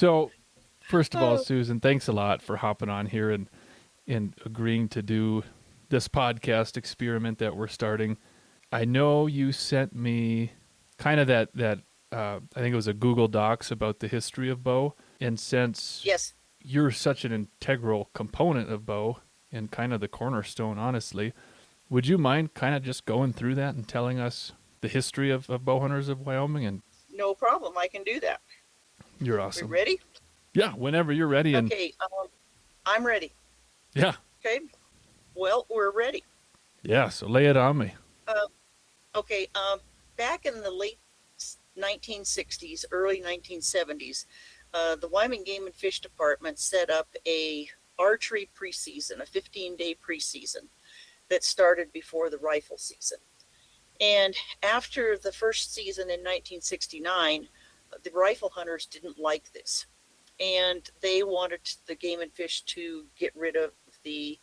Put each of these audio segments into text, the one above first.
So, first of all, Oh, Susan, thanks a lot for hopping on here and agreeing to do this podcast experiment that we're starting. I know you sent me kind of that I think it was a Google Docs about the history of Bow, and since yes. you're such an integral component of Bow and kind of the cornerstone, honestly, would you mind kind of just going through that and telling us the history of Bowhunters of Wyoming? And No problem. I can do that. you're We awesome. ready? Yeah, whenever you're ready. And Okay. I'm ready. yeah, Okay. Well, we're ready. yeah. So lay it on me. Uh, okay. Back in the late 1960s, early 1970s, the Wyoming Game and Fish Department set up a archery preseason, a 15-day preseason that started before the rifle season. And after the first season in 1969, the rifle hunters didn't like this. And they wanted the Game and Fish to get rid of the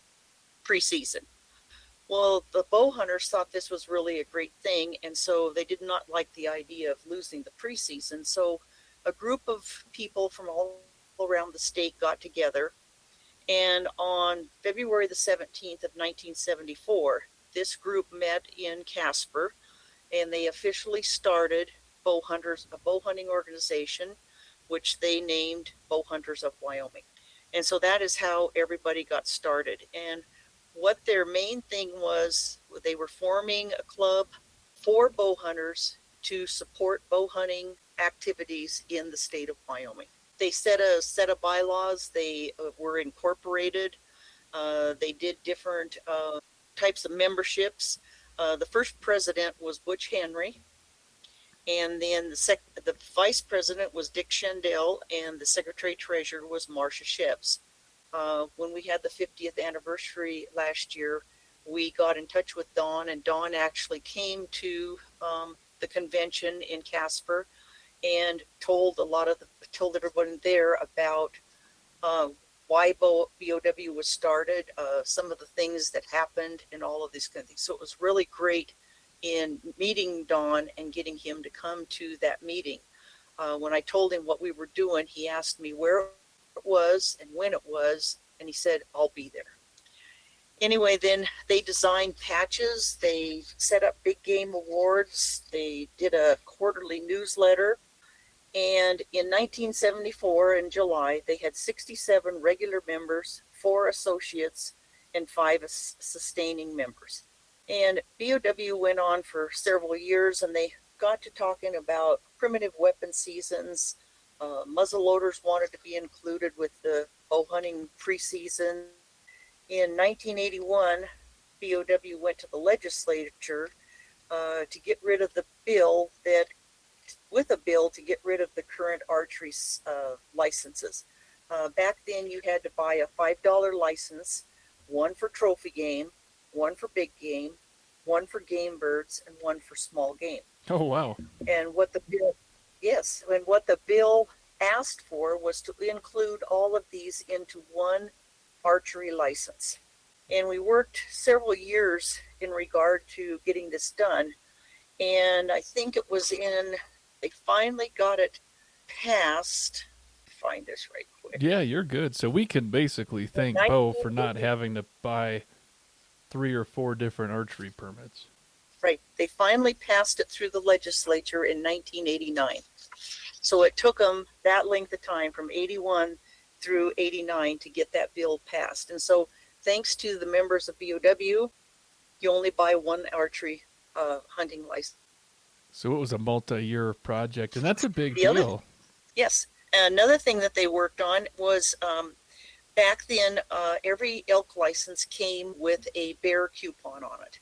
preseason. Well, the bow hunters thought this was really a great thing, and so they did not like the idea of losing the preseason. So a group of people from all around the state got together, and on February the 17th of 1974, this group met in Casper, and they officially started Bowhunters, a bow hunting organization, which they named Bowhunters of Wyoming. And so that is how everybody got started. And what their main thing was, they were forming a club for bow hunters to support bow hunting activities in the state of Wyoming. They set a set of bylaws. They were incorporated. They did different types of memberships. The first president was Butch Henry, and then the vice president was Dick Shendell, and the secretary-treasurer was Marcia Shebs. When we had the 50th anniversary last year, we got in touch with Dawn, and Dawn actually came to the convention in Casper and told everyone there about why BOW was started, some of the things that happened, and all of these kind of things. So it was really great in meeting Don and getting him to come to that meeting. When I told him what we were doing, he asked me where it was and when it was, and he said, I'll be there. Anyway, then they designed patches, they set up big game awards, they did a quarterly newsletter, and in 1974, in July, they had 67 regular members, 4 associates, and 5 sustaining members. And BOW went on for several years, and they got to talking about primitive weapon seasons. Muzzleloaders wanted to be included with the bow hunting preseason. In 1981, BOW went to the legislature to get rid of the bill to get rid of the current archery licenses. Back then, you had to buy a $5 license, one for trophy game, one for big game, one for game birds, and one for small game. Oh wow! And what the bill asked for was to include all of these into one archery license. And we worked several years in regard to getting this done. And I think they finally got it passed. Find this right quick. Yeah, you're good. So we can basically thank Bo for not having to buy 3 or 4 different archery permits. Right. They finally passed it through the legislature in 1989. So it took them that length of time from 81 through 89 to get that bill passed. And so thanks to the members of BOW, you only buy one archery hunting license. So it was a multi-year project, and that's a big deal. Yes. Another thing that they worked on was back then, every elk license came with a bear coupon on it.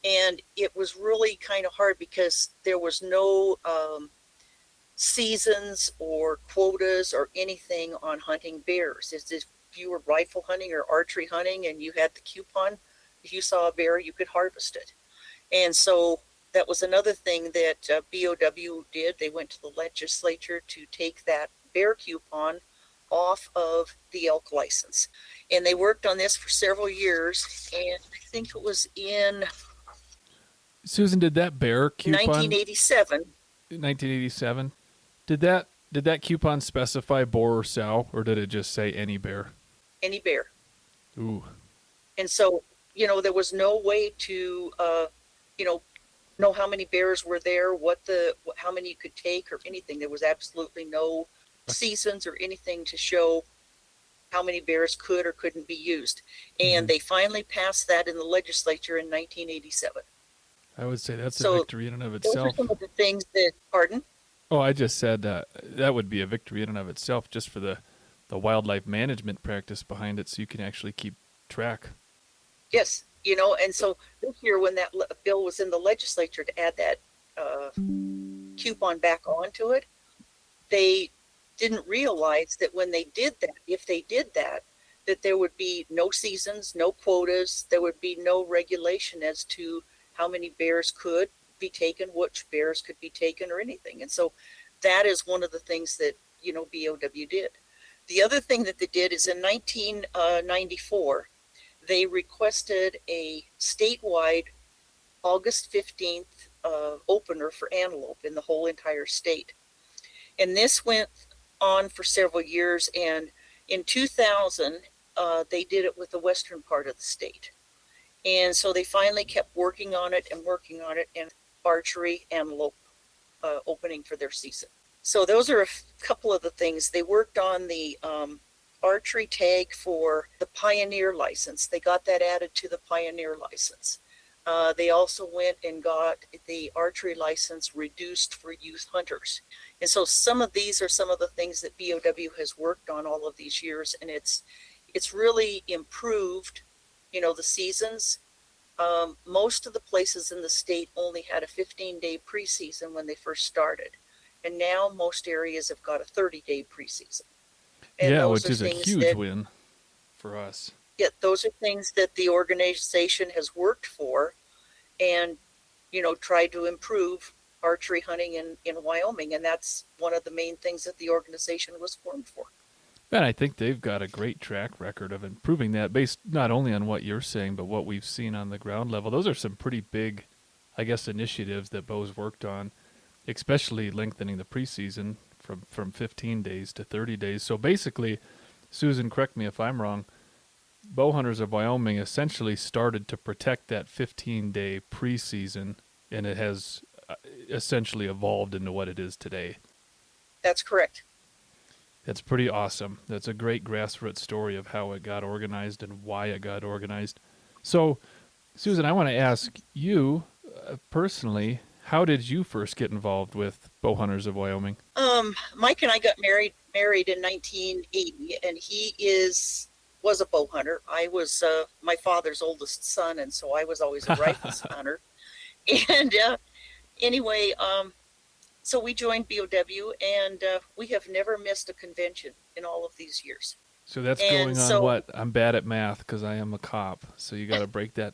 And it was really kind of hard because there was no seasons or quotas or anything on hunting bears. It's if you were rifle hunting or archery hunting and you had the coupon, if you saw a bear, you could harvest it. And so that was another thing that BOW did. They went to the legislature to take that bear coupon off of the elk license. And they worked on this for several years. And I think it was in Susan, did that bear coupon 1987. 1987? Did that Did that coupon specify boar or sow, or did it just say any bear? Any bear. Ooh. And so, there was no way to, you know how many bears were there, how many you could take or anything. There was absolutely no seasons or anything to show how many bears could or couldn't be used. And they finally passed that in the legislature in 1987. I would say that's a So victory in and of those are itself. some of the things that, pardon? Oh, I just said that would be a victory in and of itself, just for the wildlife management practice behind it, so you can actually keep track. Yes, and so this year when that bill was in the legislature to add that coupon back onto it, they didn't realize that when they did that, if they did that, that there would be no seasons, no quotas, there would be no regulation as to how many bears could be taken, which bears could be taken or anything. And so that is one of the things that, BOW did. The other thing that they did is in 1994, they requested a statewide August 15th opener for antelope in the whole entire state. And this went on for several years. And in 2000, they did it with the western part of the state. And so they finally kept working on it, and archery antelope opening for their season. So those are a couple of the things. They worked on the archery tag for the Pioneer license. They got that added to the Pioneer license. They also went and got the archery license reduced for youth hunters. And so some of these are some of the things that BOW has worked on all of these years, and it's really improved, the seasons. Most of the places in the state only had a 15-day preseason when they first started. And now most areas have got a 30-day preseason. And yeah, which is a huge win for us. Yeah, those are things that the organization has worked for and, tried to improve archery hunting in Wyoming. And that's one of the main things that the organization was formed for. And I think they've got a great track record of improving that, based not only on what you're saying, but what we've seen on the ground level. Those are some pretty big, I guess, initiatives that Bo's worked on, especially lengthening the preseason from 15 days to 30 days. So basically, Susan, correct me if I'm wrong, Bowhunters of Wyoming essentially started to protect that 15-day preseason, and it has essentially evolved into what it is today. That's correct. That's pretty awesome. That's a great grassroots story of how it got organized and why it got organized. So, Susan, I want to ask you personally, how did you first get involved with Bowhunters of Wyoming? Mike and I got married in 1980, and he was a bow hunter. I was my father's oldest son, and so I was always a rifles hunter. And anyway, so we joined BOW, and we have never missed a convention in all of these years. So that's going on what? I'm bad at math because I am a cop. So you got to break that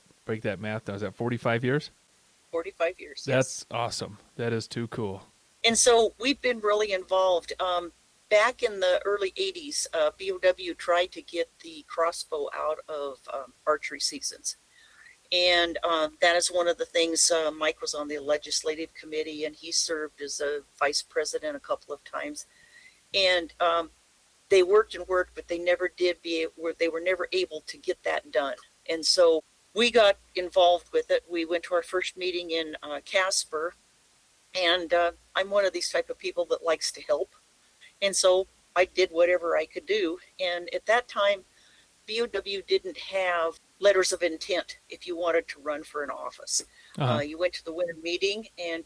math down. Is that 45 years? 45 years. That's yes. Awesome. That is too cool. And so we've been really involved. Back in the early 80s, BOW tried to get the crossbow out of archery seasons. And that is one of the things. Mike was on the legislative committee, and he served as a vice president a couple of times. And they worked, but they never did they were never able to get that done. And so we got involved with it. We went to our first meeting in Casper, and I'm one of these type of people that likes to help. And so I did whatever I could do. And at that time, BOW didn't have letters of intent if you wanted to run for an office. You went to the winter meeting, and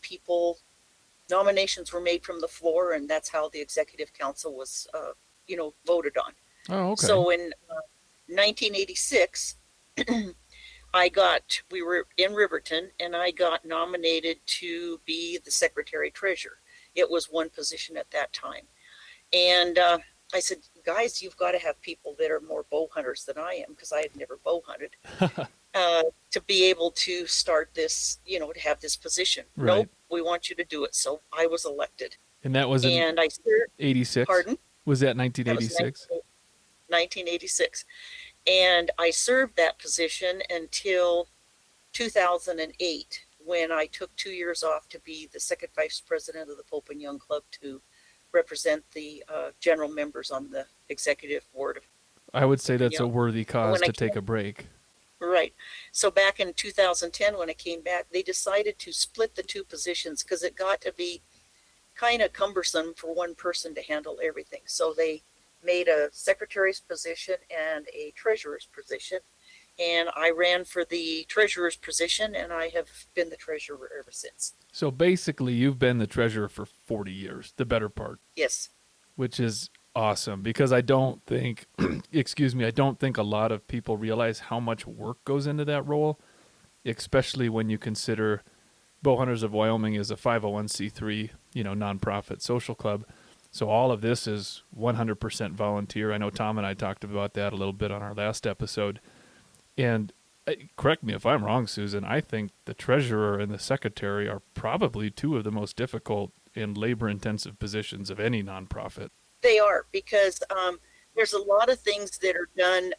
nominations were made from the floor, and that's how the executive council was, voted on. Oh, okay. So in 1986, we were in Riverton, and I got nominated to be the secretary-treasurer. It was one position at that time. And I said, guys, you've got to have people that are more bow hunters than I am, because I had never bow hunted, to be able to start this, to have this position. Right. Nope, we want you to do it. So I was elected. And that was in 86? Pardon? Was that 1986? 1986. And I served that position until 2008, when I took 2 years off to be the second vice president of the Pope and Young Club to represent the general members on the executive board. I would say You that's a know, worthy cause when I to take came, a break. right. So back in 2010, when I came back, they decided to split the two positions because it got to be kind of cumbersome for one person to handle everything. So they made a secretary's position and a treasurer's position. And I ran for the treasurer's position, and I have been the treasurer ever since. So basically, you've been the treasurer for 40 years, the better part. Yes. Which is awesome because I don't think, excuse me, I don't think a lot of people realize how much work goes into that role, especially when you consider Bowhunters of Wyoming is a 501c3, nonprofit social club. So all of this is 100% volunteer. I know Tom and I talked about that a little bit on our last episode. And correct me if I'm wrong, Susan, I think the treasurer and the secretary are probably two of the most difficult and labor-intensive positions of any nonprofit. They are, because there's a lot of things that are done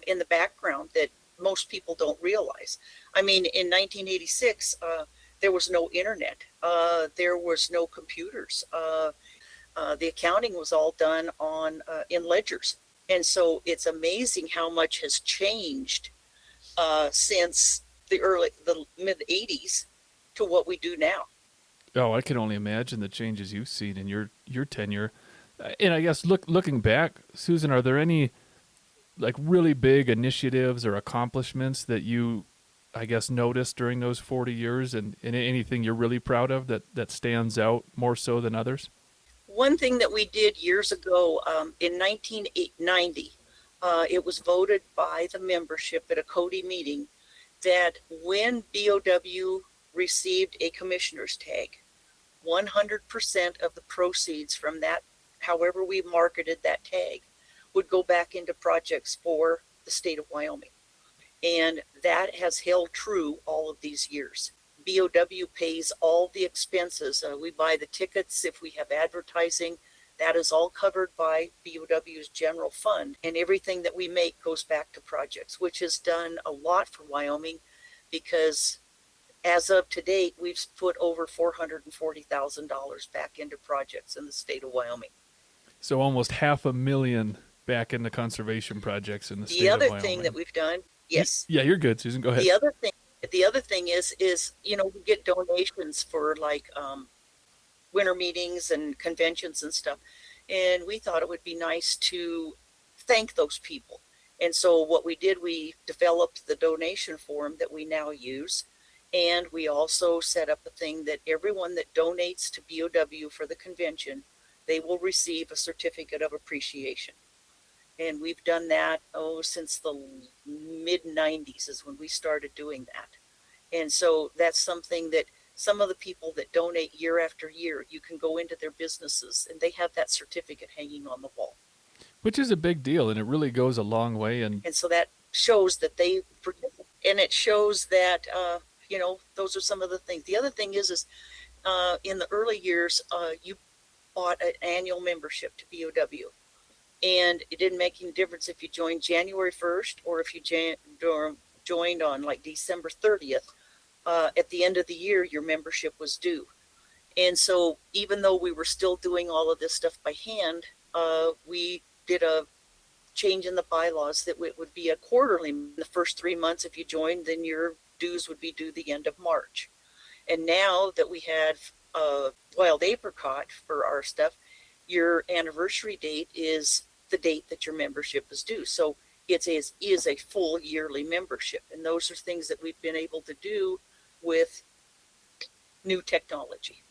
in the background that most people don't realize. I mean, in 1986, there was no internet. There was no computers. The accounting was all done in ledgers. And so it's amazing how much has changed since the mid 80s to what we do now. Oh, I can only imagine the changes you've seen in your tenure. And I guess looking back, Susan, are there any like really big initiatives or accomplishments that you, I guess, noticed during those 40 years and anything you're really proud of that stands out more so than others? One thing that we did years ago in 1990, it was voted by the membership at a Cody meeting that when BOW received a commissioner's tag, 100% of the proceeds from that, however we marketed that tag, would go back into projects for the state of Wyoming. And that has held true all of these years. BOW pays all the expenses. We buy the tickets. If we have advertising, that is all covered by BOW's general fund. And everything that we make goes back to projects, which has done a lot for Wyoming because as of to date, we've put over $440,000 back into projects in the state of Wyoming. So almost $500,000 back into conservation projects in the state of Wyoming. The other thing that we've done, yes. Yeah, you're good, Susan. Go ahead. The other thing is we get donations for like winter meetings and conventions and stuff, and we thought it would be nice to thank those people. And so what we did, we developed the donation form that we now use. And we also set up a thing that everyone that donates to BOW for the convention, they will receive a certificate of appreciation. And we've done that, since the mid 90s is when we started doing that. And so that's something that some of the people that donate year after year, you can go into their businesses and they have that certificate hanging on the wall. Which is a big deal, and it really goes a long way. And so that shows that they, and it shows that, those are some of the things. The other thing is in the early years, you bought an annual membership to BOW. And it didn't make any difference if you joined January 1st or if you joined on like December 30th. At the end of the year, your membership was due. And so even though we were still doing all of this stuff by hand, we did a change in the bylaws that it would be a quarterly. In the first 3 months, if you joined, then your dues would be due the end of March. And now that we have wild apricot for our stuff, your anniversary date is the date that your membership is due. So it is a full yearly membership. And those are things that we've been able to do with new technology.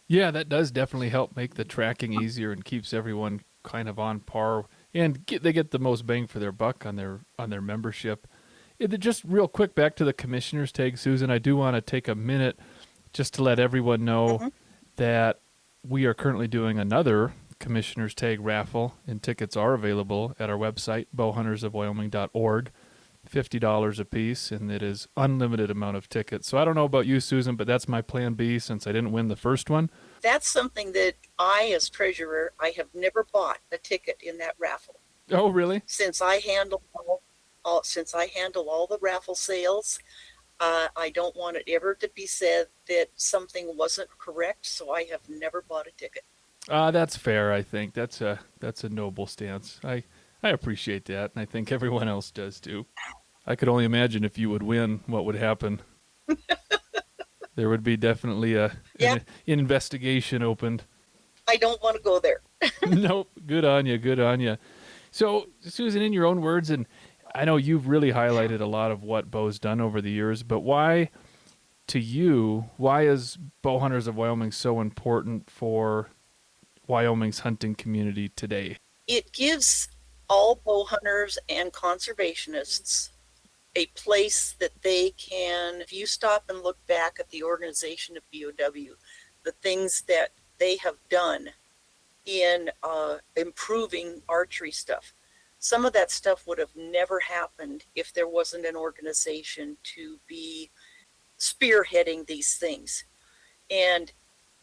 Yeah, that does definitely help make the tracking easier and keeps everyone kind of on par. And they get the most bang for their buck on their membership. Just real quick, back to the commissioner's tag, Susan, I do want to take a minute just to let everyone know that we are currently doing another commissioner's tag raffle, and tickets are available at our website, bowhuntersofwyoming.org, $50 a piece, and it is unlimited amount of tickets. So I don't know about you, Susan, but that's my plan B since I didn't win the first one. That's something that I, as treasurer, I have never bought a ticket in that raffle. Oh, really? Since I handle all the raffle sales, I don't want it ever to be said that something wasn't correct, so I have never bought a ticket. That's fair. I think that's a noble stance. I appreciate that, and I think everyone else does too. I could only imagine if you would win, what would happen. There would be definitely Yeah, an investigation opened. I don't want to go there. Nope. Good on you. Good on you. So, Susan, in your own words, and I know you've really highlighted a lot of what Bo's done over the years, but why, to you, why is Bowhunters of Wyoming so important for Wyoming's hunting community today? It gives all bow hunters and conservationists a place that they can, if you stop and look back at the organization of BOW, the things that they have done in improving archery stuff. Some of that stuff would have never happened if there wasn't an organization to be spearheading these things. And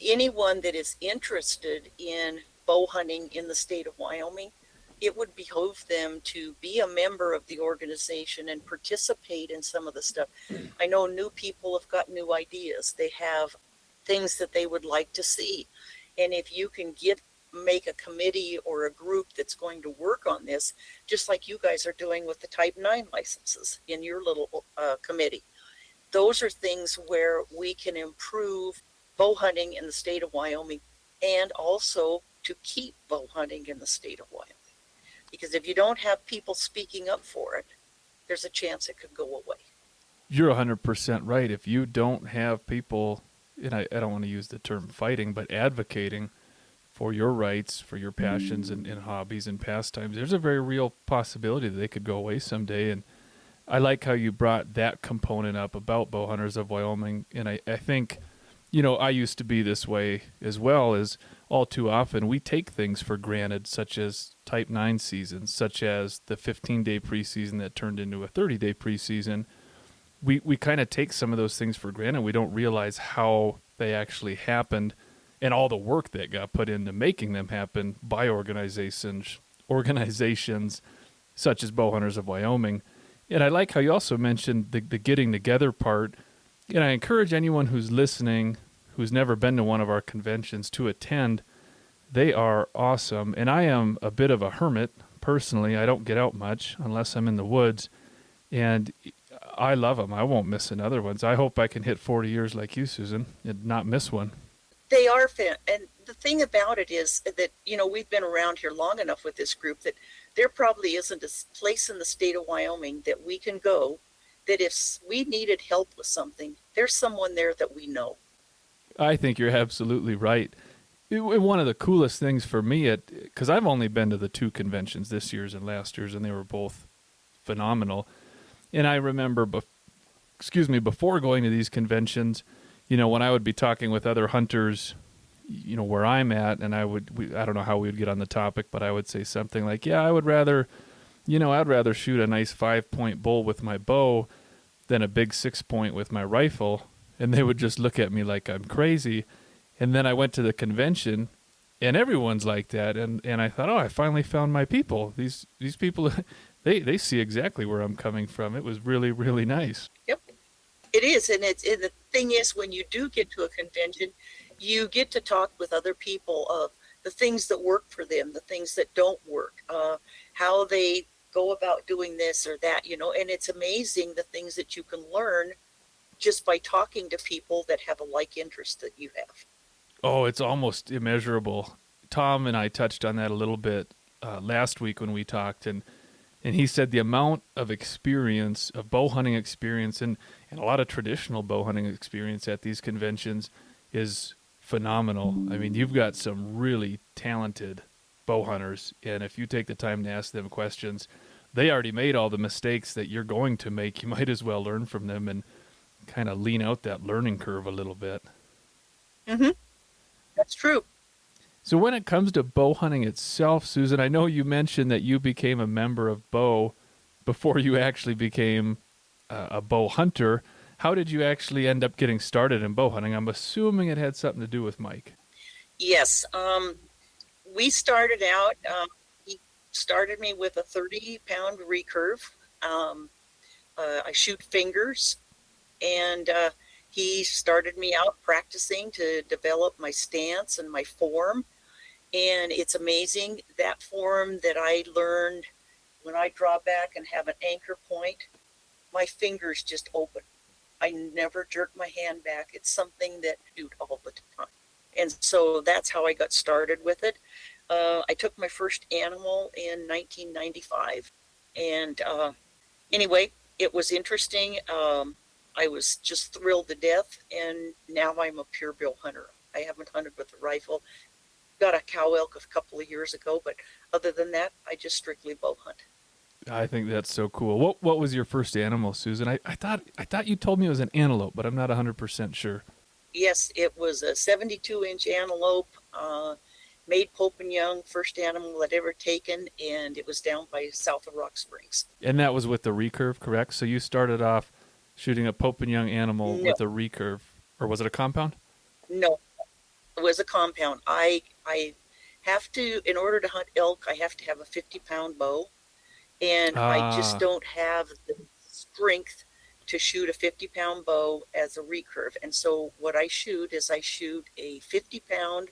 anyone that is interested in bow hunting in the state of Wyoming, it would behoove them to be a member of the organization and participate in some of the stuff. I know new people have got new ideas. They have things that they would like to see. And if you can make a committee or a group that's going to work on this, just like you guys are doing with the Type 9 licenses in your little committee, those are things where we can improve bow hunting in the state of Wyoming and also to keep bow hunting in the state of Wyoming. Because if you don't have people speaking up for it, there's a chance it could go away. You're 100% right. If you don't have people, and I don't want to use the term fighting, but advocating for your rights, for your passions and hobbies and pastimes, there's a very real possibility that they could go away someday. And I like how you brought that component up about Bowhunters of Wyoming. And I think, I used to be this way as well, as all too often we take things for granted, such as Type 9 seasons, such as the 15-day preseason that turned into a 30-day preseason. We kind of take some of those things for granted. We don't realize how they actually happened and all the work that got put into making them happen by organizations such as Bowhunters of Wyoming. And I like how you also mentioned the getting together part. And I encourage anyone who's listening, who's never been to one of our conventions, to attend. They are awesome. And I am a bit of a hermit, personally. I don't get out much unless I'm in the woods. And I love them. I won't miss another one. So I hope I can hit 40 years like you, Susan, and not miss one. They are fan, and the thing about it is that we've been around here long enough with this group that there probably isn't a place in the state of Wyoming that we can go that if we needed help with something, there's someone there that we know. I think you're absolutely right. One of the coolest things for me, because I've only been to the two conventions, this year's and last year's, and they were both phenomenal. And I remember, before going to these conventions, when I would be talking with other hunters, where I'm at, and I don't know how we would get on the topic, but I would say something like, yeah, I'd rather shoot a nice 5-point bull with my bow than a big 6-point with my rifle. And they would just look at me like I'm crazy. And then I went to the convention, and everyone's like that. And I thought, oh, I finally found my people. These people, they see exactly where I'm coming from. It was really, really nice. Yep, it is. And the thing is, when you do get to a convention, you get to talk with other people of the things that work for them, the things that don't work, how they go about doing this or that, and it's amazing the things that you can learn just by talking to people that have a like interest that you have. Oh, it's almost immeasurable. Tom and I touched on that a little bit last week when we talked, and he said the amount of experience, of bow hunting experience, and a lot of traditional bow hunting experience at these conventions is phenomenal. I mean, you've got some really talented bow hunters, and if you take the time to ask them questions, they already made all the mistakes that you're going to make. You might as well learn from them and kind of lean out that learning curve a little bit. Mm-hmm. That's true. So when it comes to bow hunting itself, Susan, I know you mentioned that you became a member of Bow before you actually became a bow hunter. How did you actually end up getting started in bow hunting? I'm assuming it had something to do with Mike. Yes. We started out, he started me with a 30-pound recurve. I shoot fingers, and he started me out practicing to develop my stance and my form. And it's amazing that form that I learned when I draw back and have an anchor point, my fingers just open. I never jerk my hand back. It's something that I do all the time. And so that's how I got started with it. I took my first animal in 1995. And anyway, it was interesting. I was just thrilled to death. And now I'm a pure bill hunter. I haven't hunted with a rifle. Got a cow elk a couple of years ago, but other than that, I just strictly bow hunt. I think that's so cool. What was your first animal, Susan? I thought you told me it was an antelope, but I'm not 100% sure. Yes, it was a 72-inch antelope, made Pope and Young, first animal I'd ever taken, and it was down by south of Rock Springs. And that was with the recurve, correct? So you started off shooting a Pope and Young animal No, with a recurve, or was it a compound? no, it was a compound. I have to, in order to hunt elk, I have to have a 50-pound bow, and I just Ah, don't have the strength to shoot a 50-pound bow as a recurve. And so what I shoot is I shoot a 50-pound,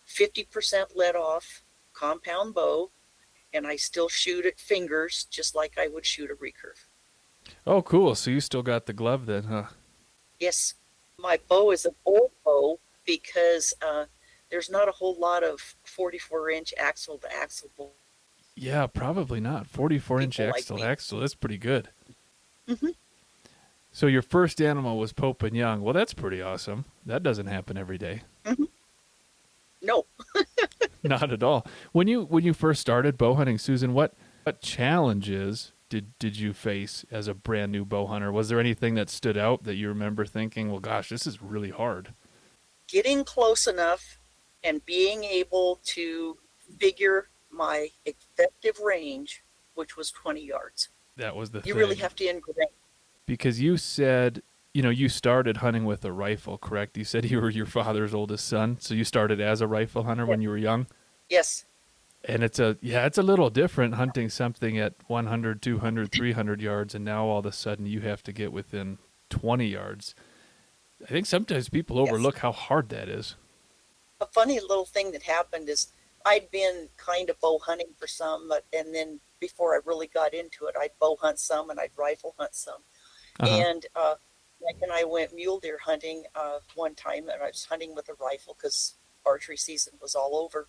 50% let off compound bow, and I still shoot at fingers just like I would shoot a recurve. oh, cool. So you still got the glove then, huh? Yes, my bow is an old bow because there's not a whole lot of 44-inch axle to axle Yeah, probably not. 44-inch people like axle me. axle. That's pretty good. Hmm. So your first animal was Pope and Young. Well, that's pretty awesome. That doesn't happen every day. Hmm. No, Not at all. When you first started bow hunting, Susan, what challenges did you face as a brand new bow hunter? Was there anything that stood out that you remember thinking, well, gosh, this is really hard? getting close enough and being able to figure my effective range, which was 20 yards. That was the You really thing. have to ingrain. Because you said, you started hunting with a rifle, correct? You said you were your father's oldest son, so you started as a rifle hunter Yes. when you were young. Yes. And it's a little different hunting something at 100, 200, 300 yards, and now all of a sudden you have to get within 20 yards. I think sometimes people Yes. overlook how hard that is. A funny little thing that happened is I'd been kind of bow hunting for some, and then before I really got into it, I'd bow hunt some and I'd rifle hunt some. Uh-huh. And Mike and I went mule deer hunting one time, and I was hunting with a rifle because archery season was all over.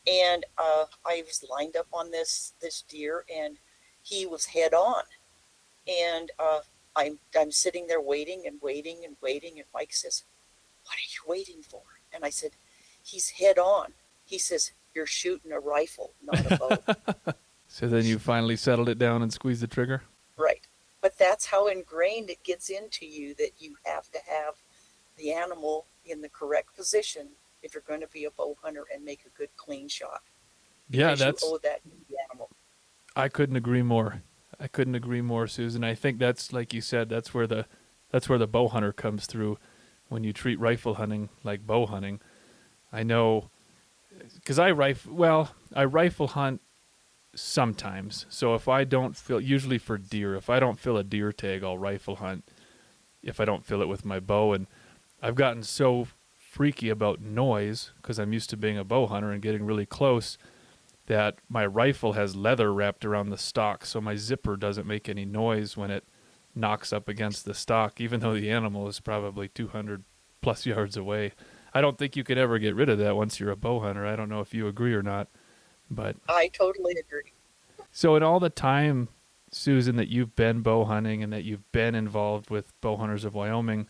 And I was lined up on this deer, and he was head on. And I'm sitting there waiting and waiting and waiting, and Mike says, "What are you waiting for?" And I said, "He's head on." He says, "You're shooting a rifle, not a bow." So then you finally settled it down and squeezed the trigger? Right. But that's how ingrained it gets into you, that you have to have the animal in the correct position if you're going to be a bow hunter and make a good clean shot, Yeah, because you owe that to the animal. I couldn't agree more. I couldn't agree more, Susan. I think that's, like you said, that's where the bow hunter comes through when you treat rifle hunting like bow hunting. I know, because I rifle hunt sometimes. So if I don't fill, usually for deer, if I don't fill a deer tag, I'll rifle hunt if I don't fill it with my bow. And I've gotten so freaky about noise because I'm used to being a bow hunter and getting really close that my rifle has leather wrapped around the stock, so my zipper doesn't make any noise when it knocks up against the stock, even though the animal is probably 200 plus yards away. I don't think you could ever get rid of that once you're a bow hunter. I don't know if you agree or not. But I totally agree. so in all the time, Susan, that you've been bow hunting and that you've been involved with Bowhunters of Wyoming,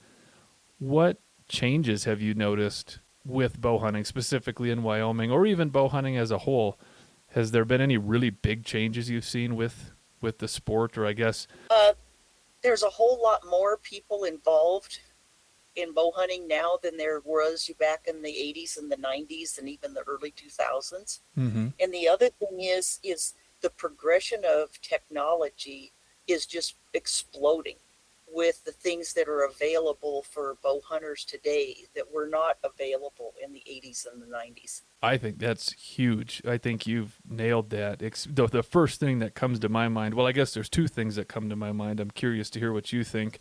what changes have you noticed with bow hunting, specifically in Wyoming, or even bow hunting as a whole? Has there been any really big changes you've seen with the sport, or I guess? Uh, there's a whole lot more people involved in bow hunting now than there was back in the 80s and the 90s and even the early 2000s. Mm-hmm. And the other thing is the progression of technology is just exploding with the things that are available for bow hunters today that were not available in the 80s and the 90s. I think that's huge. I think you've nailed that. The first thing that comes to my mind, well, I guess there's two things that come to my mind. I'm curious to hear what you think.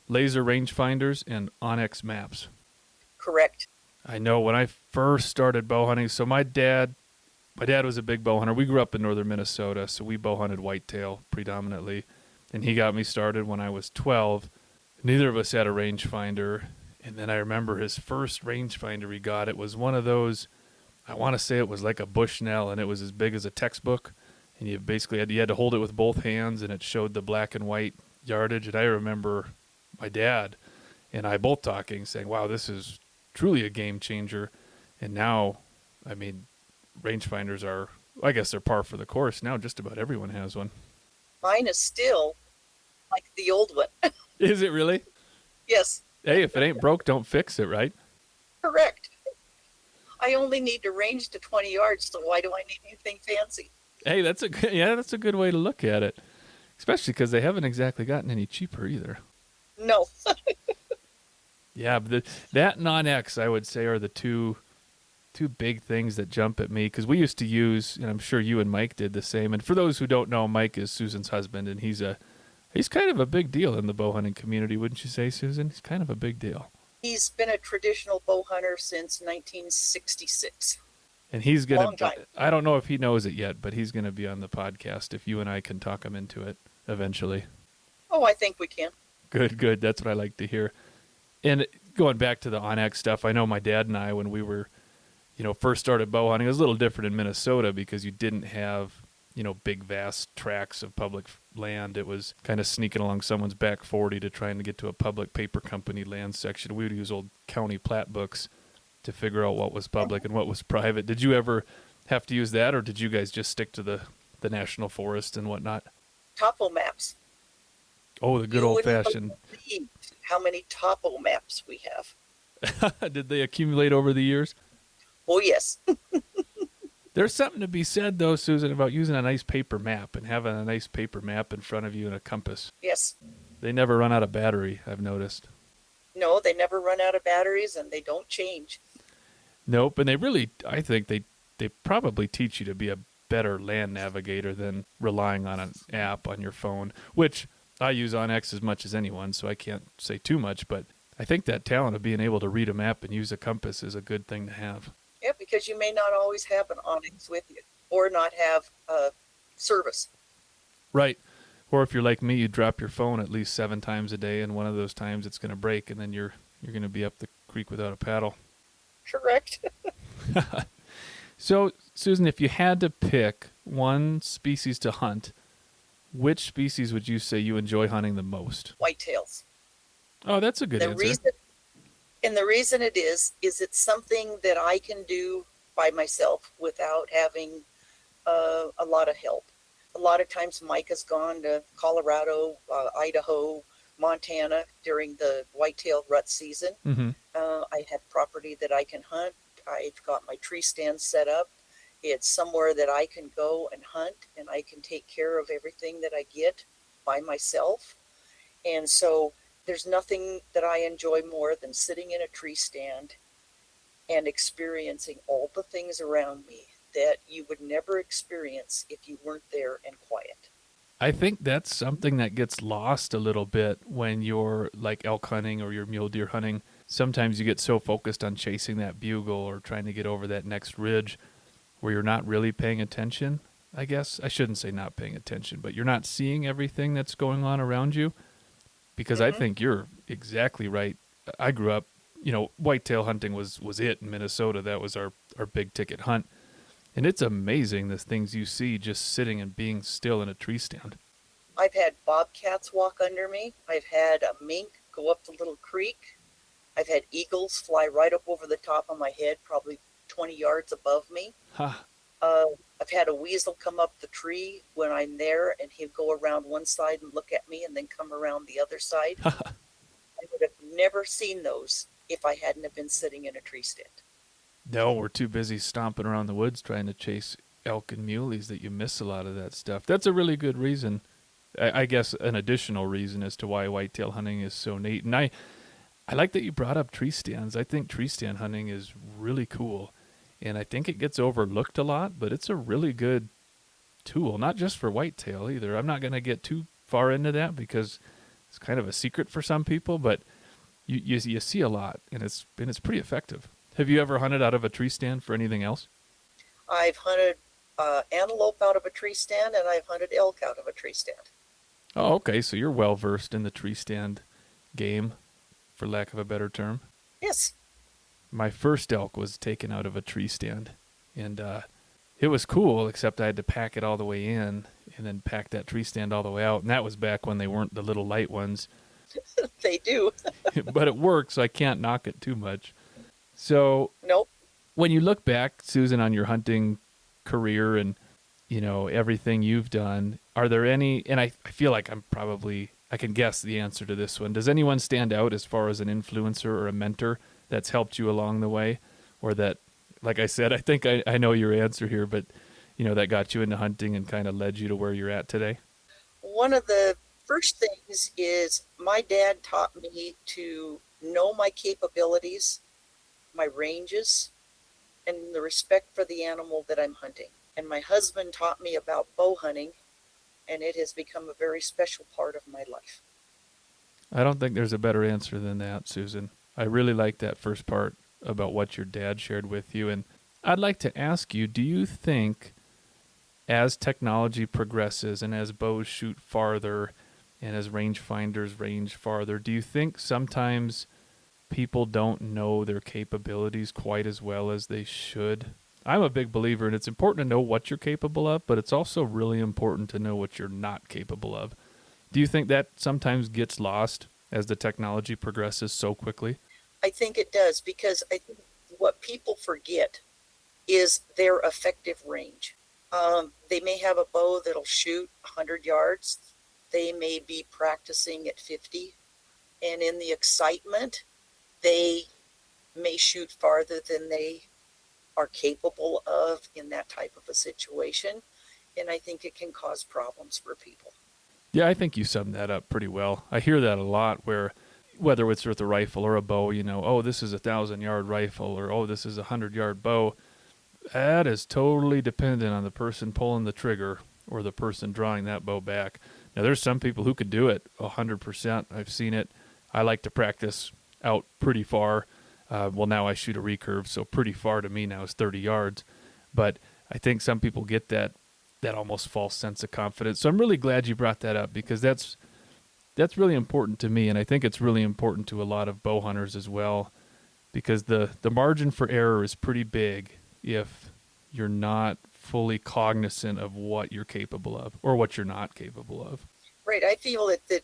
Laser rangefinders and Onyx maps. Correct. I know when I first started bow hunting, so my dad was a big bow hunter. We grew up in northern Minnesota, so we bow hunted whitetail predominantly. And he got me started when I was 12. Neither of us had a rangefinder. And then I remember his first rangefinder he got. It was one of those, I want to say it was like a Bushnell, and it was as big as a textbook. And you basically had to hold it with both hands, and it showed the black and white yardage. And I remember my dad and I both talking, saying, wow, this is truly a game changer. And now, I mean, rangefinders are, I guess they're par for the course. Now just about everyone has one. Mine is still like the old one. Is it really? Yes, Hey, if it ain't broke, don't fix it, right? correct. I only need to range to 20 yards, so why do I need anything fancy? Hey, that's a good way to look at it. Especially because they haven't exactly gotten any cheaper either. No. Yeah, but that and On-X, I would say, are the two big things that jump at me. Because we used to use, and I'm sure you and Mike did the same. And for those who don't know, Mike is Susan's husband, and he's kind of a big deal in the bow hunting community, wouldn't you say, Susan? He's kind of a big deal. He's been a traditional bow hunter since 1966. And he's going Long to, time. I don't know if he knows it yet, but he's going to be on the podcast if you and I can talk him into it eventually. Oh, I think we can. Good. That's what I like to hear. And going back to the On-X stuff, I know my dad and I, when we were, first started bow hunting, it was a little different in Minnesota because you didn't have, big, vast tracts of public land. It was kind of sneaking along someone's back 40 to trying to get to a public paper company land section. We would use old county plat books to figure out what was public and what was private. Did you ever have to use that, or did you guys just stick to the national forest and whatnot? Topo maps. Oh, the good You old-fashioned. wouldn't believe how many topo maps we have. Did they accumulate over the years? Oh, yes. There's something to be said, though, Susan, about using a nice paper map and having a nice paper map in front of you and a compass. Yes. They never run out of battery, I've noticed. No, they never run out of batteries, and they don't change. Nope, and I think they probably teach you to be a better land navigator than relying on an app on your phone, which I use On-X as much as anyone, so I can't say too much, but I think that talent of being able to read a map and use a compass is a good thing to have. Yeah, because you may not always have an On-X with you, or not have service. Right. Or if you're like me, you drop your phone at least 7 times a day, and one of those times it's going to break, and then you're going to be up the creek without a paddle. Correct. So, Susan, if you had to pick one species to hunt, which species would you say you enjoy hunting the most? Whitetails. Oh, that's a good answer. The reason it is it's something that I can do by myself without having a lot of help. A lot of times Mike has gone to Colorado, Idaho, Montana during the whitetail rut season. Mm-hmm. I have property that I can hunt. I've got my tree stand set up. It's somewhere that I can go and hunt, and I can take care of everything that I get by myself. And so there's nothing that I enjoy more than sitting in a tree stand and experiencing all the things around me that you would never experience if you weren't there and quiet. I think that's something that gets lost a little bit when you're like elk hunting or you're mule deer hunting. Sometimes you get so focused on chasing that bugle or trying to get over that next ridge where you're not really paying attention, I guess. I shouldn't say not paying attention, but you're not seeing everything that's going on around you. Because I think you're exactly right. I grew up, whitetail hunting was it in Minnesota. That was our big ticket hunt. And it's amazing the things you see just sitting and being still in a tree stand. I've had bobcats walk under me. I've had a mink go up the little creek. I've had eagles fly right up over the top of my head, probably 20 yards above me. Huh. I've had a weasel come up the tree when I'm there, and he'd go around one side and look at me and then come around the other side. I would have never seen those if I hadn't have been sitting in a tree stand. No, we're too busy stomping around the woods trying to chase elk and muleys that you miss a lot of that stuff. That's a really good reason. I guess an additional reason as to why whitetail hunting is so neat. And I like that you brought up tree stands. I think tree stand hunting is really cool. And I think it gets overlooked a lot, but it's a really good tool, not just for whitetail either. I'm not going to get too far into that because it's kind of a secret for some people, but you see a lot, and it's pretty effective. Have you ever hunted out of a tree stand for anything else? I've hunted antelope out of a tree stand, and I've hunted elk out of a tree stand. Oh, okay. So you're well versed in the tree stand game, for lack of a better term. Yes. My first elk was taken out of a tree stand, and it was cool, except I had to pack it all the way in and then pack that tree stand all the way out. And that was back when they weren't the little light ones. They do. But it worked, so I can't knock it too much. So Nope. when you look back, Susan, on your hunting career and, everything you've done, are there any, and I feel like I can guess the answer to this one. Does anyone stand out as far as an influencer or a mentor that's helped you along the way? Or that, like I said, I think I know your answer here, but, that got you into hunting and kind of led you to where you're at today? One of the first things is my dad taught me to know my capabilities, my ranges, and the respect for the animal that I'm hunting. And my husband taught me about bow hunting, and it has become a very special part of my life. I don't think there's a better answer than that, Susan. I really like that first part about what your dad shared with you. And I'd like to ask you, do you think as technology progresses and as bows shoot farther and as rangefinders range farther, do you think sometimes people don't know their capabilities quite as well as they should? I'm a big believer, and it's important to know what you're capable of, but it's also really important to know what you're not capable of. Do you think that sometimes gets lost as the technology progresses so quickly? I think it does, because I think what people forget is their effective range. They may have a bow that'll shoot 100 yards. They may be practicing at 50. And in the excitement, they may shoot farther than they are capable of in that type of a situation. And I think it can cause problems for people. Yeah, I think you summed that up pretty well. I hear that a lot where whether it's with a rifle or a bow, oh, this is a 1,000-yard rifle, or oh, this is a 100-yard bow. That is totally dependent on the person pulling the trigger or the person drawing that bow back. Now, there's some people who could do it 100%. I've seen it. I like to practice out pretty far. Well, now I shoot a recurve, so pretty far to me now is 30 yards. But I think some people get that almost false sense of confidence. So I'm really glad you brought that up, because that's really important to me, and I think it's really important to a lot of bow hunters as well, because the margin for error is pretty big if you're not fully cognizant of what you're capable of or what you're not capable of. Right. I feel that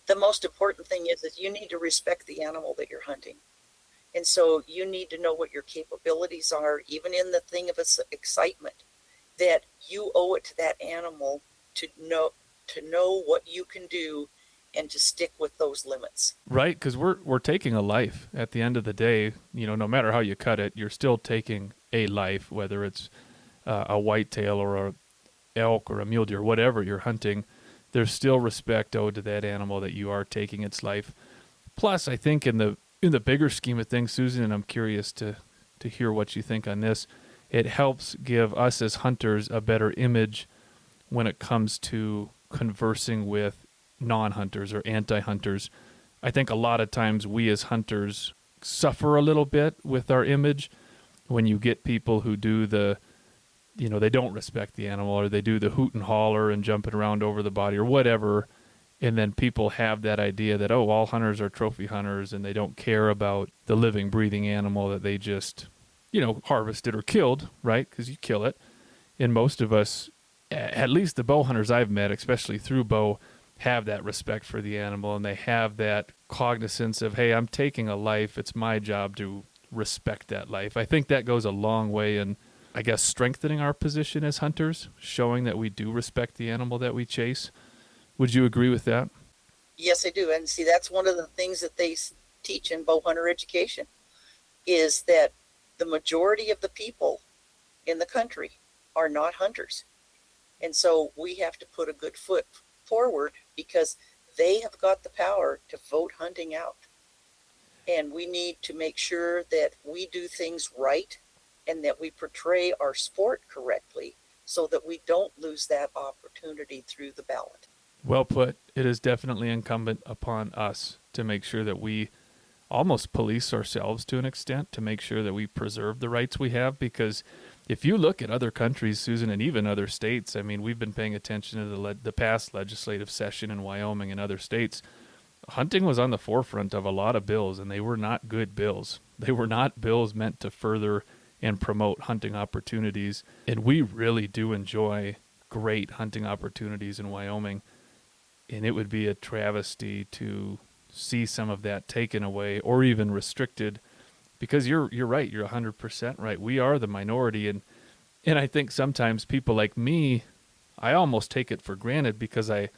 the most important thing is that you need to respect the animal that you're hunting. And so you need to know what your capabilities are, even in the thing of excitement, that you owe it to that animal to know what you can do and to stick with those limits. Right, because we're taking a life at the end of the day. No matter how you cut it, you're still taking a life, whether it's a whitetail or a elk or a mule deer, whatever you're hunting. There's still respect owed to that animal that you are taking its life. Plus, I think in the bigger scheme of things, Susan, and I'm curious to hear what you think on this, it helps give us as hunters a better image when it comes to conversing with non-hunters or anti-hunters. I think a lot of times we as hunters suffer a little bit with our image when you get people who do they don't respect the animal, or they do the hoot and holler and jumping around over the body or whatever. And then people have that idea that, oh, all hunters are trophy hunters and they don't care about the living, breathing animal that they just, harvested or killed, right? Because you kill it. And most of us, at least the bow hunters I've met, especially through bow, have that respect for the animal, and they have that cognizance of, hey, I'm taking a life. It's my job to respect that life. I think that goes a long way in, I guess, strengthening our position as hunters, showing that we do respect the animal that we chase. Would you agree with that? Yes, I do. And see, that's one of the things that they teach in bow hunter education, is that the majority of the people in the country are not hunters. And so we have to put a good foot forward, because they have got the power to vote hunting out. And we need to make sure that we do things right and that we portray our sport correctly, so that we don't lose that opportunity through the ballot. Well put. It is definitely incumbent upon us to make sure that we almost police ourselves to an extent to make sure that we preserve the rights we have. Because if you look at other countries, Susan, and even other states, I mean, we've been paying attention to the past legislative session in Wyoming and other states. Hunting was on the forefront of a lot of bills, and they were not good bills. They were not bills meant to further and promote hunting opportunities. And we really do enjoy great hunting opportunities in Wyoming. And it would be a travesty to see some of that taken away or even restricted, because you're right. You're 100% right. We are the minority. And I think sometimes people like me, I almost take it for granted because I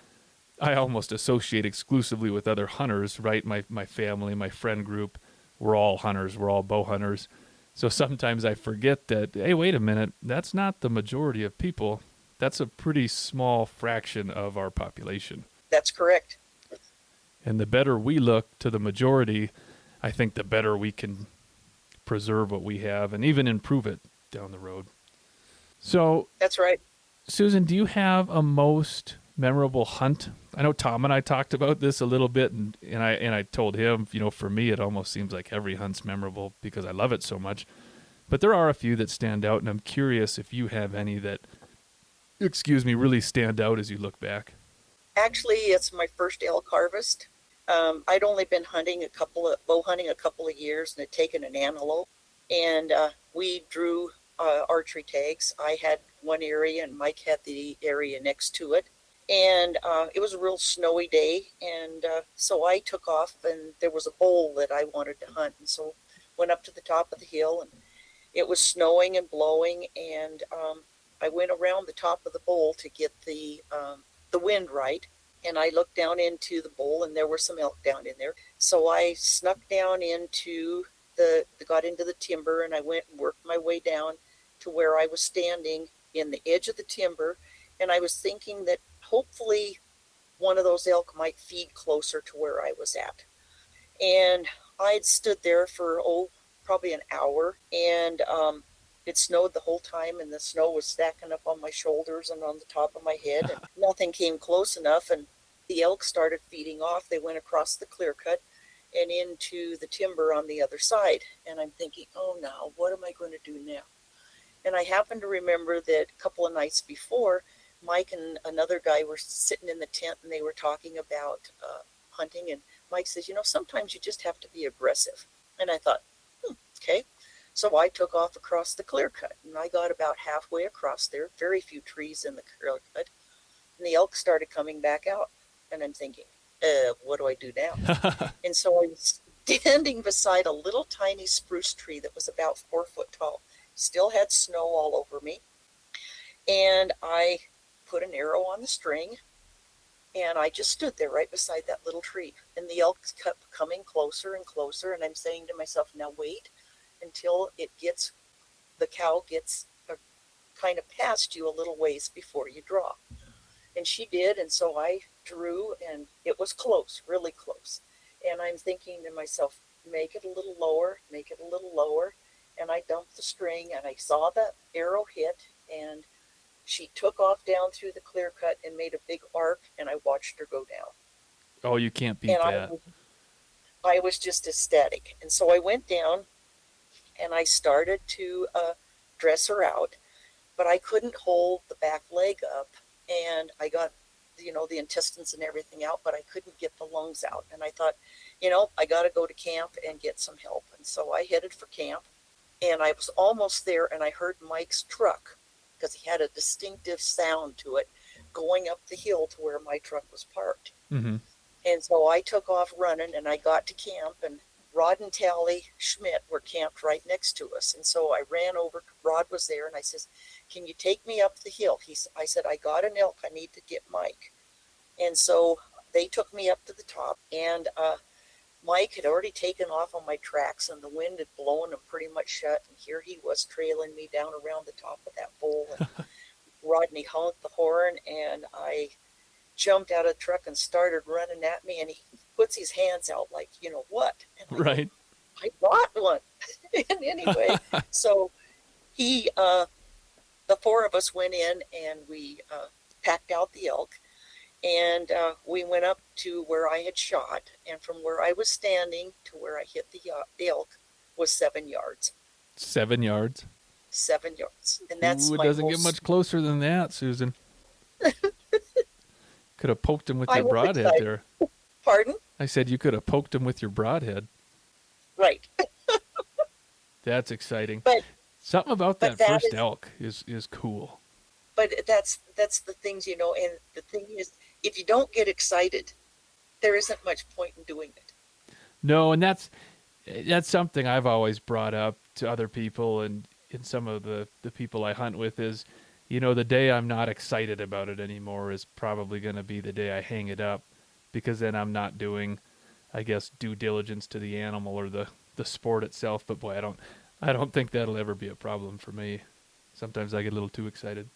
almost associate exclusively with other hunters, right? My family, my friend group, we're all hunters. We're all bow hunters. So sometimes I forget that, hey, wait a minute, that's not the majority of people. That's a pretty small fraction of our population. That's correct. And the better we look to the majority, I think the better we can preserve what we have and even improve it down the road. So that's right. Susan, do you have a most memorable hunt? I know Tom and I talked about this a little bit, and I told him, for me, it almost seems like every hunt's memorable because I love it so much. But there are a few that stand out, and I'm curious if you have any that, really stand out as you look back. Actually, it's my first elk harvest. I'd only been bow hunting a couple of years and had taken an antelope, and we drew archery tags. I had one area and Mike had the area next to it. And it was a real snowy day, and so I took off, and there was a bull that I wanted to hunt, and so went up to the top of the hill, and it was snowing and blowing, and I went around the top of the bull to get the wind right, and I looked down into the bowl, and there were some elk down in there, so I snuck down got into the timber, and I went and worked my way down to where I was standing in the edge of the timber, and I was thinking that hopefully one of those elk might feed closer to where I was at. And I'd stood there for, probably an hour, and it snowed the whole time, and the snow was stacking up on my shoulders and on the top of my head, and nothing came close enough, and the elk started feeding off. They went across the clear cut and into the timber on the other side. And I'm thinking, oh, now, what am I going to do now? And I happened to remember that a couple of nights before, Mike and another guy were sitting in the tent, and they were talking about hunting. And Mike says, sometimes you just have to be aggressive. And I thought, okay. So I took off across the clear cut, and I got about halfway across there, very few trees in the clear cut, and the elk started coming back out. And I'm thinking, what do I do now? And so I was standing beside a little tiny spruce tree that was about 4 foot tall, still had snow all over me. And I put an arrow on the string, and I just stood there right beside that little tree. And the elk kept coming closer and closer, and I'm saying to myself, now wait until the cow gets kind of past you a little ways before you draw. And she did, and so I drew, and it was close, really close. And I'm thinking to myself, make it a little lower, make it a little lower. And I dumped the string, and I saw the arrow hit, and she took off down through the clear cut and made a big arc, and I watched her go down. Oh, you can't beat that. I was just ecstatic. And so I went down, and I started to dress her out, but I couldn't hold the back leg up, and I got, the intestines and everything out, but I couldn't get the lungs out. And I thought, I got to go to camp and get some help. And so I headed for camp, and I was almost there, and I heard Mike's truck, because he had a distinctive sound to it, going up the hill to where my truck was parked. Mm-hmm. And so I took off running, and I got to camp, and Rod and Tally Schmidt were camped right next to us. And so I ran over, Rod was there, and I says, can you take me up the hill? I said, I got an elk, I need to get Mike. And so they took me up to the top, and Mike had already taken off on my tracks, and the wind had blown him pretty much shut, and here he was trailing me down around the top of that bowl. And Rodney honked the horn, and I jumped out of the truck and started running at me, and he puts his hands out like, what? And right. I bought one. And anyway, so the four of us went in, and we packed out the elk, And we went up to where I had shot, and from where I was standing to where I hit the elk was 7 yards. 7 yards. 7 yards, and that's Ooh, it my doesn't get most. much closer than that, Susan. Could have poked him with I your was broadhead excited. there. Pardon? I said you could have poked him with your broadhead. Right. That's exciting. But Something about but that that first is elk is cool. but that's the things, and the thing is, if you don't get excited, there isn't much point in doing it. No, and that's something I've always brought up to other people and in some of the people I hunt with is, the day I'm not excited about it anymore is probably going to be the day I hang it up, because then I'm not doing, I guess, due diligence to the animal or the sport itself. But boy, I don't think that'll ever be a problem for me. Sometimes I get a little too excited.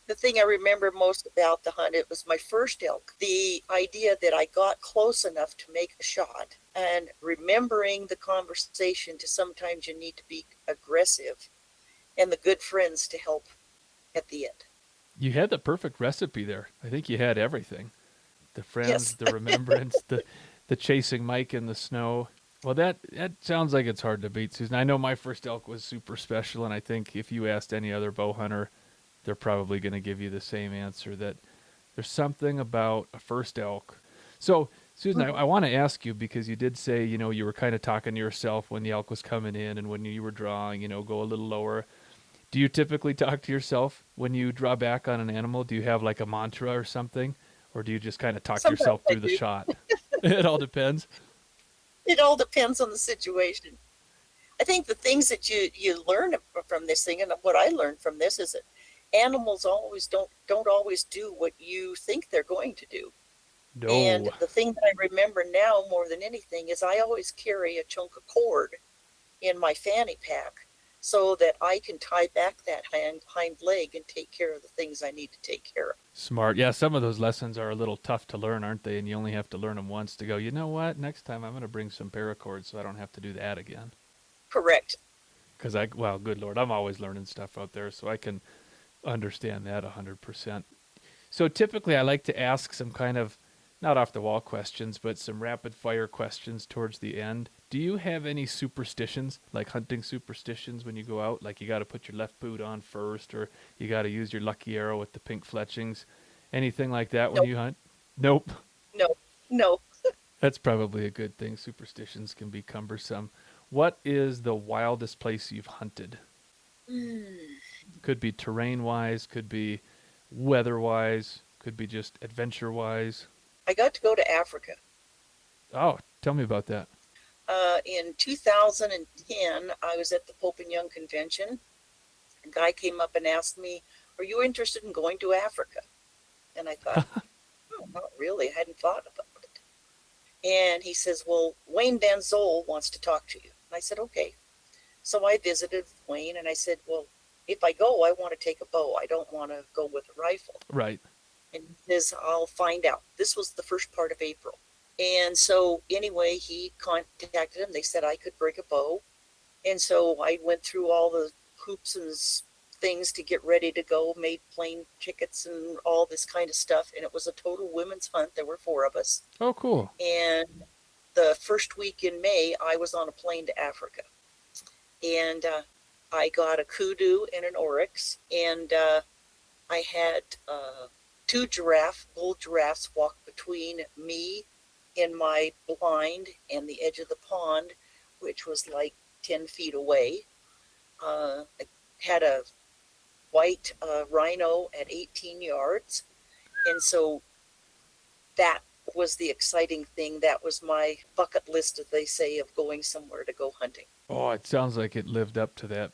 The thing I remember most about the hunt, it was my first elk. The idea that I got close enough to make a shot, and remembering the conversation to sometimes you need to be aggressive, and the good friends to help at the end. You had the perfect recipe there. I think you had everything. The friends, Yes. the remembrance, the chasing Mike in the snow. Well, that sounds like it's hard to beat, Susan. I know my first elk was super special, and I think if you asked any other bow hunter, they're probably going to give you the same answer, that there's something about a first elk. So, Susan, I want to ask you, because you did say, you were kind of talking to yourself when the elk was coming in and when you were drawing, go a little lower. Do you typically talk to yourself when you draw back on an animal? Do you have like a mantra or something? Or do you just kind of talk Sometimes yourself I through the do. shot? It all depends. It all depends on the situation. I think the things that you learn from this thing, and what I learned from this, is that animals always don't always do what you think they're going to do. And No. the thing that I remember now more than anything is I always carry a chunk of cord in my fanny pack so that I can tie back that hind leg and take care of the things I need to take care of. Smart. Yeah, some of those lessons are a little tough to learn, aren't they? And you only have to learn them once to go, you know what? Next time I'm going to bring some paracord so I don't have to do that again. Correct. Because well, good Lord, I'm always learning stuff out there, so I can understand that 100%. So typically I like to ask some kind of, not off the wall questions, but some rapid fire questions towards the end. Do you have any superstitions, like hunting superstitions when you go out? Like you got to put your left boot on first, or you got to use your lucky arrow with the pink fletchings? Anything like that when Nope. you hunt? Nope. No. No. That's probably a good thing. Superstitions can be cumbersome. What is the wildest place you've hunted? Could be terrain wise, could be weather wise, could be just adventure wise. I got to go to Africa. Oh, tell me about that. In 2010, I was at the Pope and Young convention. A guy came up and asked me, "Are you interested in going to Africa?" And I thought, "Oh, not really. I hadn't thought about it." And he says, "Well, Wayne Van Zoel wants to talk to you." And I said, "Okay." So I visited Wayne and I said, "Well, if I go, I want to take a bow. I don't want to go with a rifle." Right. And he says, "I'll find out." This was the first part of April. And so anyway, he contacted him. They said I could bring a bow. And so I went through all the hoops and things to get ready to go, made plane tickets and all this kind of stuff. And it was a total women's hunt. There were 4 of us. Oh, cool. And the first week in May, I was on a plane to Africa. And I got a kudu and an oryx. And I had 2 bull giraffes walk between me in my blind and the edge of the pond, which was like 10 feet away. I had a white rhino at 18 yards. And so that was the exciting thing. That was my bucket list, as they say, of going somewhere to go hunting. Oh, it sounds like it lived up to that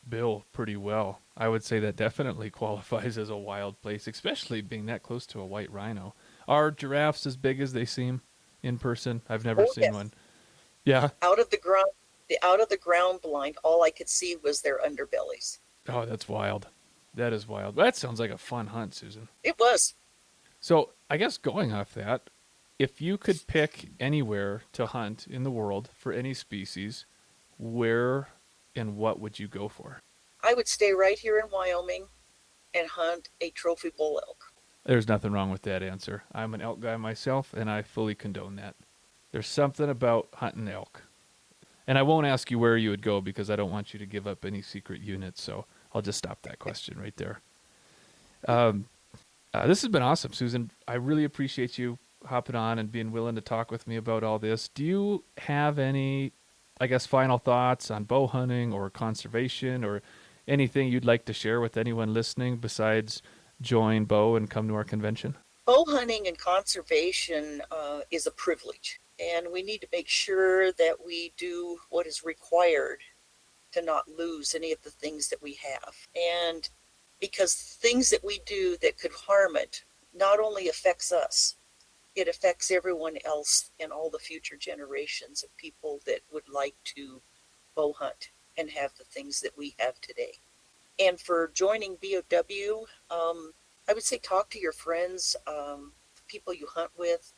bill pretty well. I would say that definitely qualifies as a wild place, especially being that close to a white rhino. Are giraffes as big as they seem in person? I've never Oh, seen yes. one. Yeah. Out of the ground blind, all I could see was their underbellies. Oh, that's wild. That is wild. That sounds like a fun hunt, Susan. It was. So I guess going off that, if you could pick anywhere to hunt in the world for any species, where and what would you go for? I would stay right here in Wyoming and hunt a trophy bull elk. There's nothing wrong with that answer. I'm an elk guy myself, and I fully condone that. There's something about hunting elk. And I won't ask you where you would go because I don't want you to give up any secret units, so I'll just stop that question right there. Um, this has been awesome, Susan. I really appreciate you hopping on and being willing to talk with me about all this. Do you have any, I guess, final thoughts on bow hunting or conservation or anything you'd like to share with anyone listening besides join bow and come to our convention? Bow hunting and conservation is a privilege, and we need to make sure that we do what is required to not lose any of the things that we have. And because things that we do that could harm it not only affects us, it affects everyone else and all the future generations of people that would like to bow hunt and have the things that we have today. And for joining BOW, I would say talk to your friends, people you hunt with.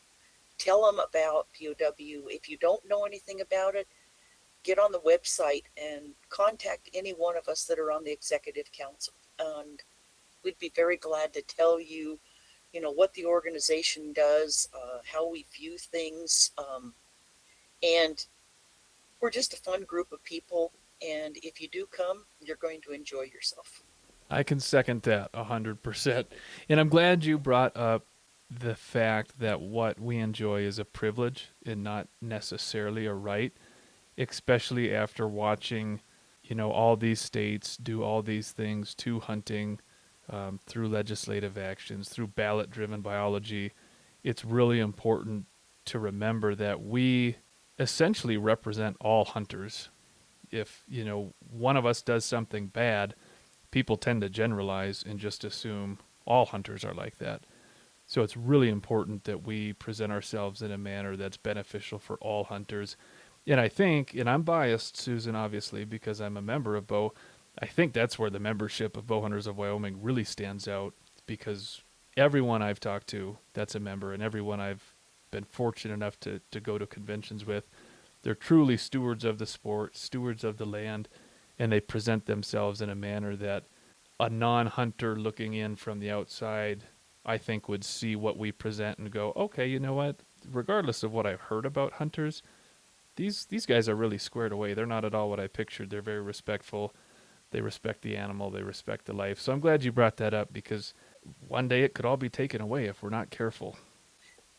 Tell them about BOW. If you don't know anything about it, get on the website and contact any one of us that are on the executive council. And we'd be very glad to tell you, what the organization does, how we view things. And we're just a fun group of people. And if you do come, you're going to enjoy yourself. I can second that 100%. And I'm glad you brought up the fact that what we enjoy is a privilege and not necessarily a right, especially after watching, all these states do all these things to hunting through legislative actions, through ballot-driven biology. It's really important to remember that we essentially represent all hunters. If, one of us does something bad, people tend to generalize and just assume all hunters are like that. So it's really important that we present ourselves in a manner that's beneficial for all hunters. And I think, and I'm biased, Susan, obviously, because I'm a member of Bow, I think that's where the membership of Bowhunters of Wyoming really stands out, because everyone I've talked to that's a member and everyone I've been fortunate enough to go to conventions with, they're truly stewards of the sport, stewards of the land, and they present themselves in a manner that a non-hunter looking in from the outside, I think, would see what we present and go, okay, you know what? Regardless of what I've heard about hunters, these guys are really squared away. They're not at all what I pictured. They're very respectful. They respect the animal. They respect the life. So I'm glad you brought that up, because one day it could all be taken away if we're not careful.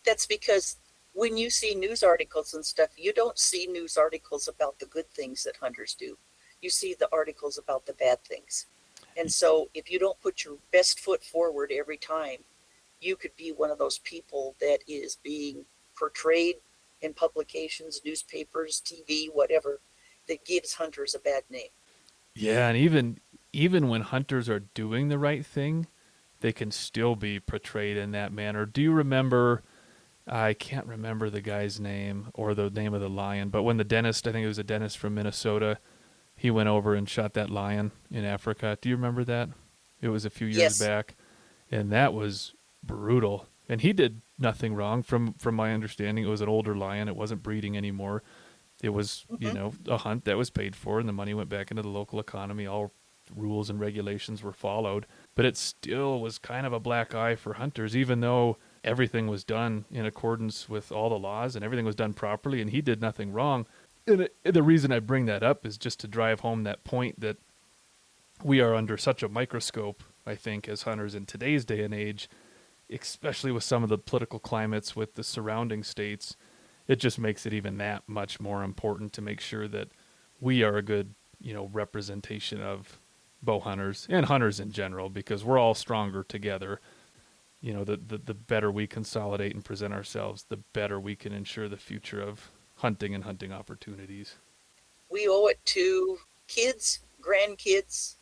That's because when you see news articles and stuff, you don't see news articles about the good things that hunters do. You see the articles about the bad things. And so if you don't put your best foot forward every time, you could be one of those people that is being portrayed in publications, newspapers, TV, whatever, that gives hunters a bad name. Yeah, and even when hunters are doing the right thing, they can still be portrayed in that manner. Do you remember, I can't remember the guy's name or the name of the lion, but when the dentist, I think it was a dentist from Minnesota, he went over and shot that lion in Africa. Do you remember that? It was a few years Yes. back, and that was brutal. And he did nothing wrong. From my understanding, it was an older lion. It wasn't breeding anymore. It was, a hunt that was paid for, and the money went back into the local economy. All rules and regulations were followed. But it still was kind of a black eye for hunters, even though everything was done in accordance with all the laws and everything was done properly, and he did nothing wrong. And the reason I bring that up is just to drive home that point that we are under such a microscope, I think, as hunters in today's day and age, especially with some of the political climates with the surrounding states. It just makes it even that much more important to make sure that we are a good, representation of bow hunters and hunters in general, because we're all stronger together. The better we consolidate and present ourselves, the better we can ensure the future of hunting and hunting opportunities. We owe it to kids, grandkids,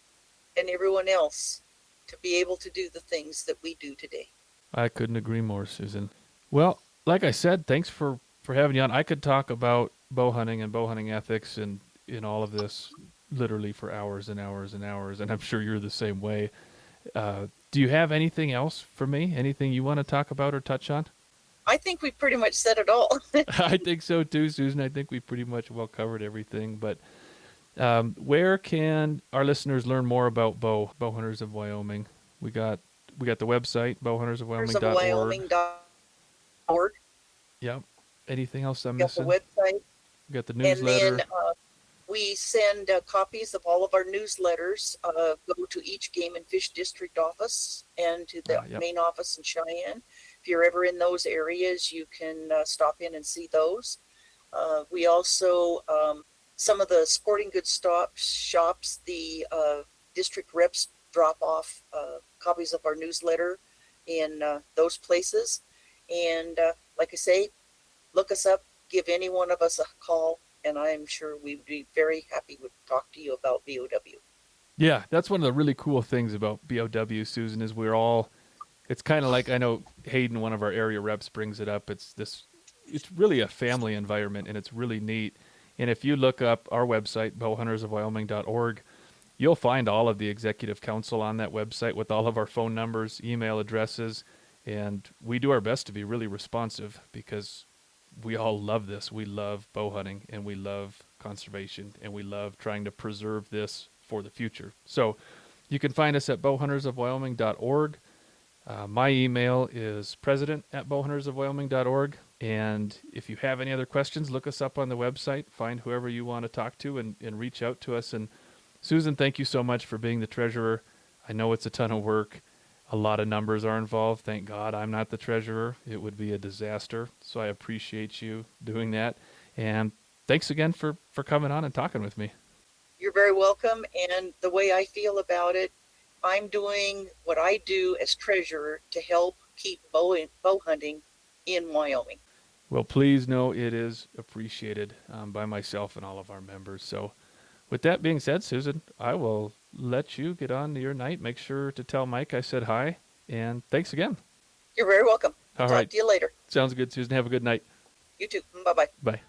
and everyone else to be able to do the things that we do today. I couldn't agree more, Susan. Well, like I said, thanks for having you on. I could talk about bow hunting and bow hunting ethics and in all of this literally for hours and hours and hours, and I'm sure you're the same way. Do you have anything else for me? Anything you want to talk about or touch on? I think we pretty much said it all. I think so too, Susan. I think we pretty much well covered everything. But where can our listeners learn more about Bowhunters of Wyoming? We got we got the website, Bowhunters of bowhuntersofwyoming.org. Wyoming.org. Yep. Anything else I'm We got the missing? website. We got the And then newsletter. we send copies of all of our newsletters, go to each game and fish district office and to the Yep. main office in Cheyenne. If you're ever in those areas, you can stop in and see those. We also, some of the sporting goods shops, the district reps drop off copies of our newsletter in those places. And like I say, look us up, give any one of us a call, and I'm sure we would be very happy to talk to you about BOW. Yeah, that's one of the really cool things about BOW, Susan, is it's kind of like, I know Hayden, one of our area reps, brings it up. It's really a family environment, and it's really neat. And if you look up our website, bowhuntersofwyoming.org, you'll find all of the executive council on that website with all of our phone numbers, email addresses, and we do our best to be really responsive because we all love this. We love bow hunting, and we love conservation, and we love trying to preserve this for the future. So you can find us at bowhuntersofwyoming.org. My email is president@bowhuntersofwyoming.org. And if you have any other questions, look us up on the website, find whoever you want to talk to, and reach out to us. And Susan, thank you so much for being the treasurer. I know it's a ton of work. A lot of numbers are involved. Thank God I'm not the treasurer. It would be a disaster. So I appreciate you doing that. And thanks again for coming on and talking with me. You're very welcome. And the way I feel about it, I'm doing what I do as treasurer to help keep bow hunting in Wyoming. Well, please know it is appreciated by myself and all of our members. So with that being said, Susan, I will let you get on to your night. Make sure to tell Mike I said hi, and thanks again. You're very welcome. All Talk right. to you later. Sounds good, Susan. Have a good night. You too. Bye-bye. Bye.